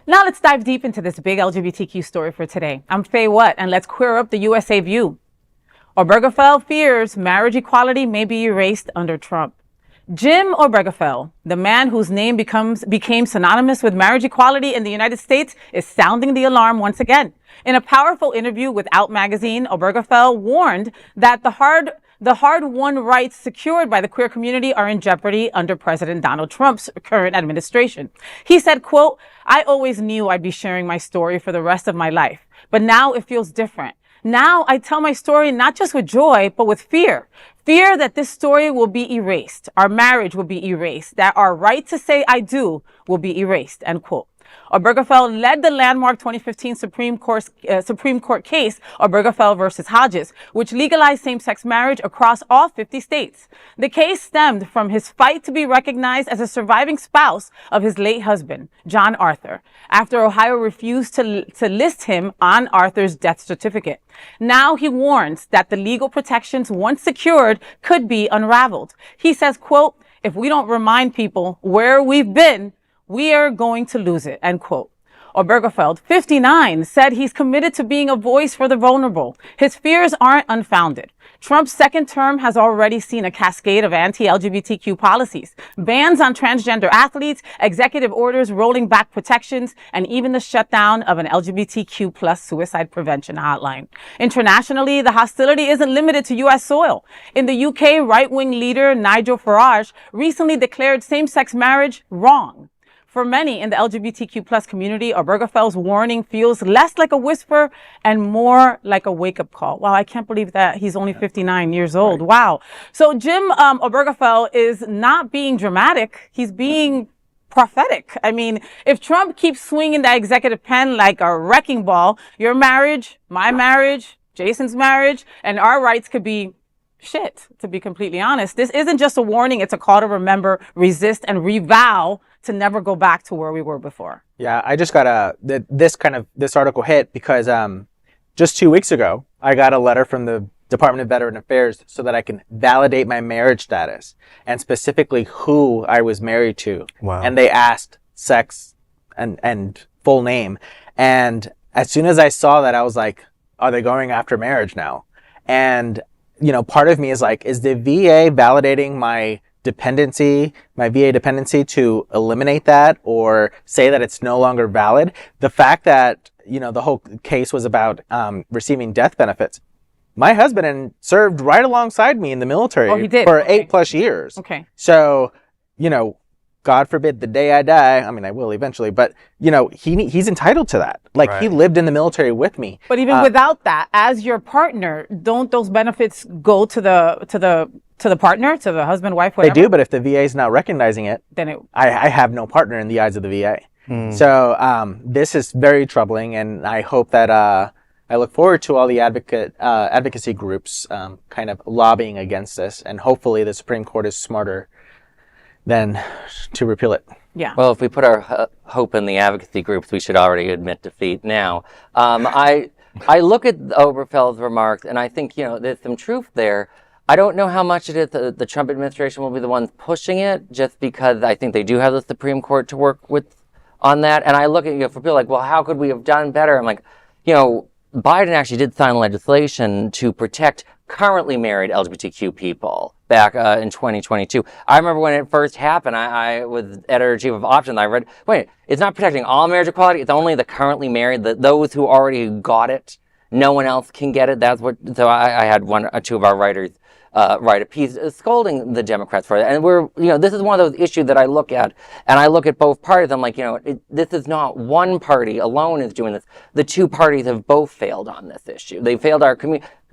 Now let's dive deep into this big LGBTQ story for today. I'm Faye Watt, and let's queer up the USA view. Obergefell fears marriage equality may be erased under Trump. Jim Obergefell, the man whose name became synonymous with marriage equality in the United States, is sounding the alarm once again. In a powerful interview with Out magazine, Obergefell warned that the hard-won rights secured by the queer community are in jeopardy under President Donald Trump's current administration. He said, quote, "I always knew I'd be sharing my story for the rest of my life, but now it feels different. Now I tell my story not just with joy, but with fear. Fear that this story will be erased, our marriage will be erased, that our right to say I do will be erased," end quote. Obergefell led the landmark 2015 Supreme Court case, Obergefell versus Hodges, which legalized same-sex marriage across all 50 states. The case stemmed from his fight to be recognized as a surviving spouse of his late husband, John Arthur, after Ohio refused to list him on Arthur's death certificate. Now he warns that the legal protections once secured could be unraveled. He says, quote, "If we don't remind people where we've been, we are going to lose it," end quote. Obergefell, 59, said he's committed to being a voice for the vulnerable. His fears aren't unfounded. Trump's second term has already seen a cascade of anti-LGBTQ policies, bans on transgender athletes, executive orders rolling back protections, and even the shutdown of an LGBTQ plus suicide prevention hotline. Internationally, the hostility isn't limited to U.S. soil. In the UK, right-wing leader Nigel Farage recently declared same-sex marriage wrong. For many in the LGBTQ plus community, Obergefell's warning feels less like a whisper and more like a wake-up call. Wow, I can't believe that he's only 59 years old. Right. Wow. So Jim Obergefell is not being dramatic. He's being prophetic. I mean, if Trump keeps swinging that executive pen like a wrecking ball, your marriage, my marriage, Jason's marriage, and our rights could be shit, to be completely honest. This isn't just a warning. It's a call to remember, resist, and revow to never go back to where we were before. Yeah, I just got this article hit because just 2 weeks ago, I got a letter from the Department of Veteran Affairs so that I can validate my marriage status and specifically who I was married to. Wow. And they asked sex and full name. And as soon as I saw that, I was like, are they going after marriage now? And, you know, part of me is like, is the VA validating my VA dependency to eliminate that or say that it's no longer valid? The fact that, you know, the whole case was about receiving death benefits. My husband served right alongside me in the military for 8+ years. Okay. So, you know, God forbid the day I die, I mean, I will eventually, but, you know, he's entitled to that. Like, He lived in the military with me. But even without that, as your partner, don't those benefits go to the partner, to the husband, wife, whatever? They do, but if the VA is not recognizing it, then I have no partner in the eyes of the VA. So this is very troubling, and I hope that I look forward to all the advocacy groups kind of lobbying against this, and hopefully the Supreme Court is smarter than to repeal it. Yeah. Well, if we put our hope in the advocacy groups, we should already admit defeat now. I look at Obergefell's remarks, and I think, you know, there's some truth there. I don't know how much it is the Trump administration will be the ones pushing it, just because I think they do have the Supreme Court to work with on that. And I look at, you know, for people like, well, how could we have done better? I'm like, you know, Biden actually did sign legislation to protect currently married LGBTQ people back in 2022. I remember when it first happened, I was editor-in-chief of Options. I read, wait, it's not protecting all marriage equality. It's only the currently married, those who already got it. No one else can get it. That's what. So I had one or two of our writers write a piece scolding the Democrats for that. And this is one of those issues that I look at, and I look at both parties. I'm like, this is not one party alone is doing this. The two parties have both failed on this issue. They failed our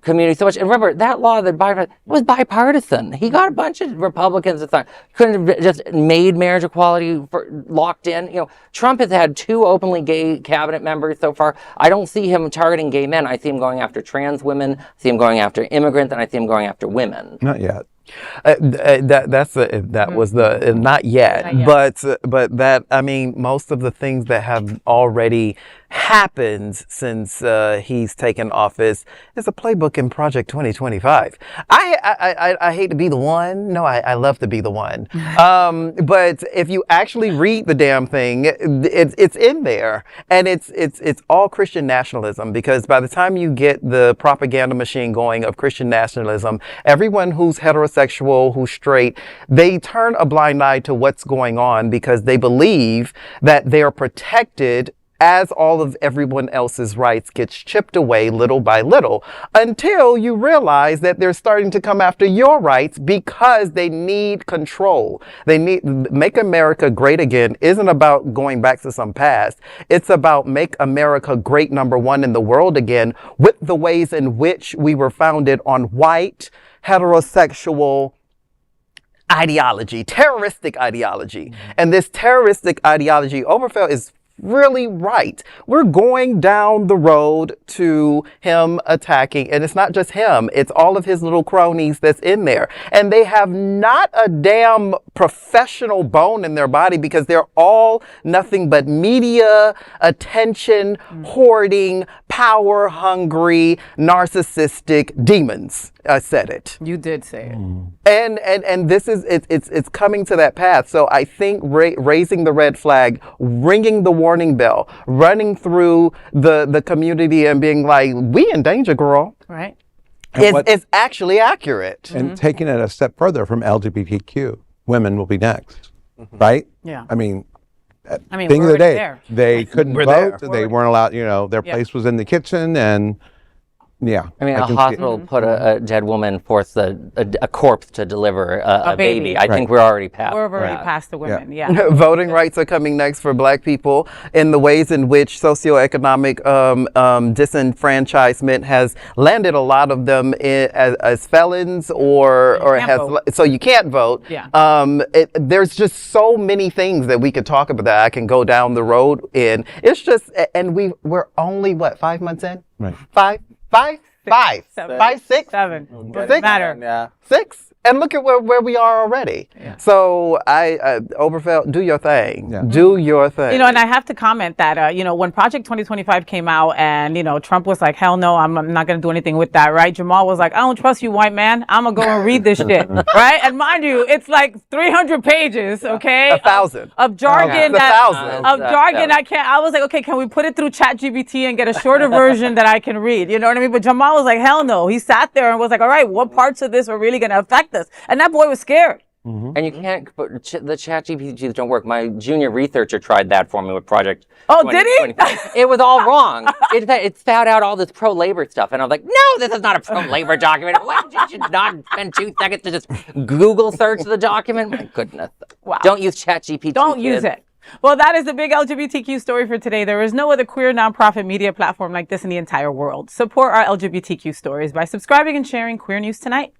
community so much. And remember, that law that Biden was bipartisan. He got a bunch of Republicans to sign. Couldn't have just made marriage equality locked in. Trump has had 2 openly gay cabinet members so far. I don't see him targeting gay men. I see him going after trans women. I see him going after immigrants, and I see him going after women. Not yet. That was the not yet, but that, I mean, most of the things that have already happened happened since he's taken office is a playbook in Project 2025. I hate to be the one. No, I love to be the one. But if you actually read the damn thing, it's in there, and it's all Christian nationalism, because by the time you get the propaganda machine going of Christian nationalism, everyone who's heterosexual, who's straight, they turn a blind eye to what's going on because they believe that they are protected as all of everyone else's rights gets chipped away little by little, until you realize that they're starting to come after your rights because they need control. They need Make America Great Again isn't about going back to some past. It's about make America great, #1 in the world again, with the ways in which we were founded on white, heterosexual ideology, terroristic ideology. And this terroristic ideology, Obergefell is really right. We're going down the road to him attacking, and it's not just him, it's all of his little cronies that's in there. And they have not a damn professional bone in their body, because they're all nothing but media, attention, hoarding, power hungry, narcissistic demons. I said it. You did say it. And this is, it's coming to that path. So I think raising the red flag, ringing the warning bell, running through the community and being like, we in danger, girl. Right. Is actually accurate. And taking it a step further from LGBTQ, women will be next, right? Yeah. I mean, we're being of the already day, there. they couldn't We're vote. there. They weren't allowed, their place was in the kitchen, and yeah. I mean, I a can see it. hospital put a dead woman, forced a corpse to deliver a baby. I think we're already past. We're already past the women. Yeah. Voting rights are coming next for Black people in the ways in which socioeconomic disenfranchisement has landed a lot of them as felons or so you can't vote. Yeah. There's just so many things that we could talk about that I can go down the road in. It's just, and we're only 5 months in? Right. Five, 6? 7. Six? Doesn't matter. Yeah. 6? And look at where we are already. Yeah. So Obergefell, do your thing. Yeah. Do your thing. And I have to comment that, when Project 2025 came out and, Trump was like, hell no, I'm not going to do anything with that, right? Jamal was like, I don't trust you, white man. I'm going to go and read this shit, right? And mind you, it's like 300 pages, okay? 1,000. Of jargon Yeah. I was like, okay, can we put it through ChatGPT and get a shorter version that I can read? You know what I mean? But Jamal was like, hell no. He sat there and was like, all right, what parts of this are really going to affect us? And that boy was scared. And you can't, the chat GPTs don't work. My junior researcher tried that for me with Project. Oh, did he? It was all wrong. It spat out all this pro-labor stuff. And I was like, no, this is not a pro-labor document. You should not spend 2 seconds to just Google search the document. My goodness. Wow. Don't use chat GPT. Don't use it. Well, that is the big LGBTQ story for today. There is no other queer nonprofit media platform like this in the entire world. Support our LGBTQ stories by subscribing and sharing Queer News Tonight.